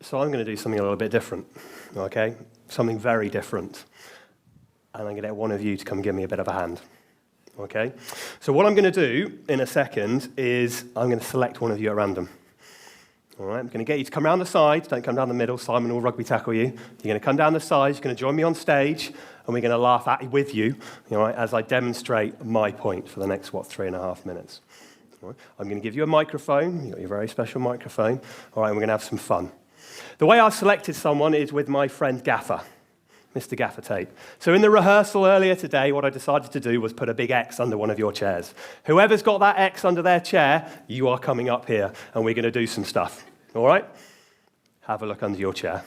So I'm going to do something a little bit different, okay? Something very different. And I'm going to get one of you to come give me a bit of a hand, okay? So what I'm going to do in a second is I'm going to select one of you at random. All right, I'm going to get you to come around the sides. Don't come down the middle. Simon will rugby tackle you. You're going to come down the sides. You're going to join me on stage, and we're going to laugh with you, all right, as I demonstrate my point for the next, 3.5 minutes. All right? I'm going to give you a microphone. You've got your very special microphone. All right, and we're going to have some fun. The way I've selected someone is with my friend Gaffer, Mr. Gaffer Tape. So in the rehearsal earlier today, what I decided to do was put a big X under one of your chairs. Whoever's got that X under their chair, you are coming up here, and we're going to do some stuff. All right? Have a look under your chair.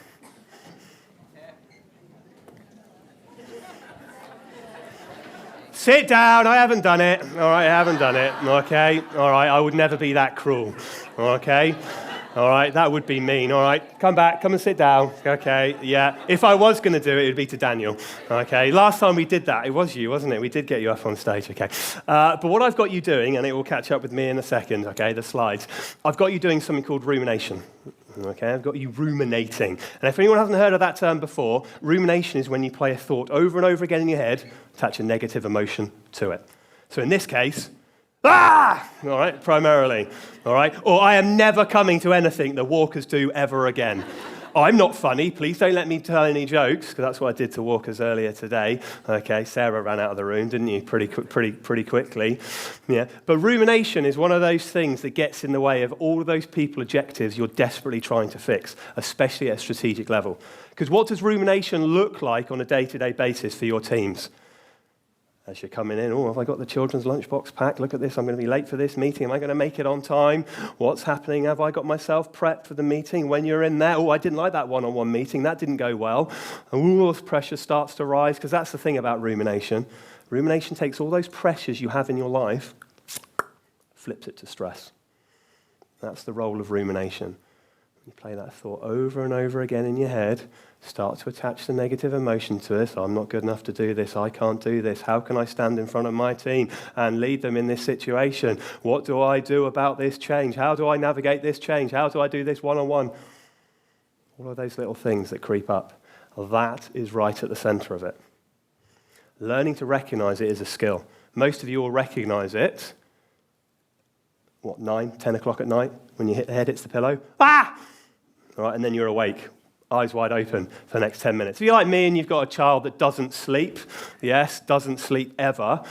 Sit down. I haven't done it. All right, I haven't done it. Okay? All right, I would never be that cruel. Okay? All right, that would be mean. All right, come back, come and sit down. Okay, yeah. If I was going to do it, it would be to Daniel. Okay, last time we did that, it was you, wasn't it? We did get you up on stage, okay. But what I've got you doing, and it will catch up with me in a second, okay, the slides, I've got you doing something called rumination. Okay, I've got you ruminating. And if anyone hasn't heard of that term before, rumination is when you play a thought over and over again in your head, attach a negative emotion to it. So in this case, ah! All right, primarily. All right? Or I am never coming to anything the Walkers do ever again. I'm not funny. Please don't let me tell any jokes, because that's what I did to Walkers earlier today. Okay, Sarah ran out of the room, didn't you? Pretty quickly. Yeah. But rumination is one of those things that gets in the way of all of those people objectives you're desperately trying to fix, especially at a strategic level. Because what does rumination look like on a day-to-day basis for your teams? As you're coming in, oh, have I got the children's lunchbox packed? Look at this, I'm going to be late for this meeting. Am I going to make it on time? What's happening? Have I got myself prepped for the meeting? When you're in there, oh, I didn't like that one-on-one meeting. That didn't go well. And all this pressure starts to rise, because that's the thing about rumination. Rumination takes all those pressures you have in your life, flips it to stress. That's the role of rumination. You play that thought over and over again in your head, start to attach the negative emotion to this. I'm not good enough to do this. I can't do this. How can I stand in front of my team and lead them in this situation? What do I do about this change? How do I navigate this change? How do I do this one-on-one? All of those little things that creep up. That is right at the center of it. Learning to recognize it is a skill. Most of you will recognize it, 9, 10 o'clock at night, when your head hits the pillow. Ah! All right, and then you're awake, eyes wide open for the next 10 minutes. If you're like me and you've got a child that doesn't sleep, doesn't sleep ever,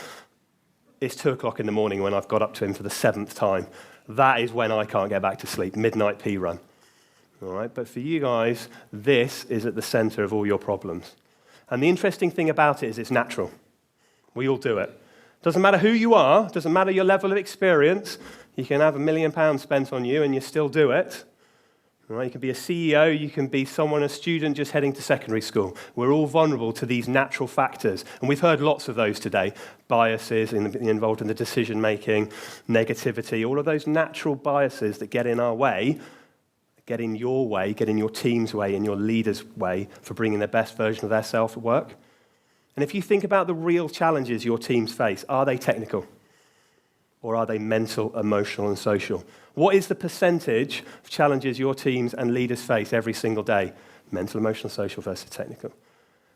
it's 2 o'clock in the morning when I've got up to him for the 7th time. That is when I can't get back to sleep, midnight pee run. All right, but for you guys, this is at the center of all your problems. And the interesting thing about it is it's natural. We all do it. Doesn't matter who you are, doesn't matter your level of experience, you can have £1 million spent on you and you still do it. Right? You can be a CEO, you can be a student just heading to secondary school. We're all vulnerable to these natural factors. And we've heard lots of those today. Biases involved in the decision-making, negativity, all of those natural biases that get in our way, get in your way, get in your team's way, in your leader's way for bringing the best version of their self at work. And if you think about the real challenges your teams face, are they technical? Or are they mental, emotional, and social? What is the percentage of challenges your teams and leaders face every single day? Mental, emotional, social versus technical.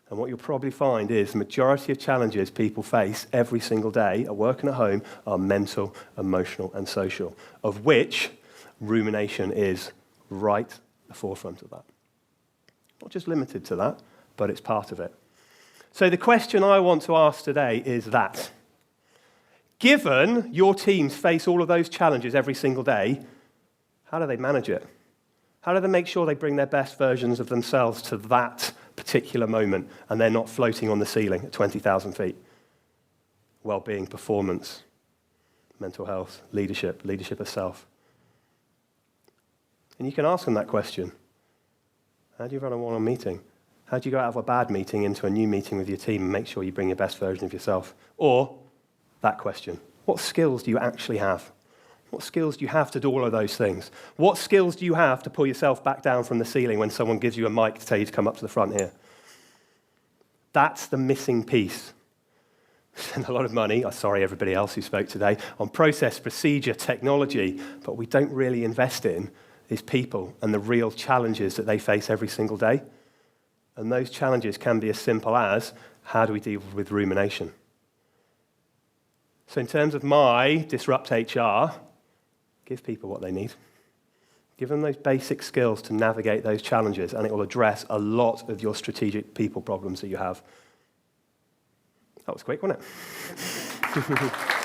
And what you'll probably find is the majority of challenges people face every single day at work and at home are mental, emotional, and social, of which rumination is right at the forefront of that. Not just limited to that, but it's part of it. So the question I want to ask today is that. Given your teams face all of those challenges every single day, how do they manage it? How do they make sure they bring their best versions of themselves to that particular moment and they're not floating on the ceiling at 20,000 feet? Well-being, performance, mental health, leadership of self. And you can ask them that question. How do you run a one-on-one meeting? How do you go out of a bad meeting into a new meeting with your team and make sure you bring your best version of yourself? Or that question, what skills do you actually have? What skills do you have to do all of those things? What skills do you have to pull yourself back down from the ceiling when someone gives you a mic to tell you to come up to the front here? That's the missing piece. Spend a lot of money, sorry everybody else who spoke today, on process, procedure, technology, but we don't really invest in is people and the real challenges that they face every single day. And those challenges can be as simple as, how do we deal with rumination? So in terms of my Disrupt HR, give people what they need. Give them those basic skills to navigate those challenges, and it will address a lot of your strategic people problems that you have. That was quick, wasn't it?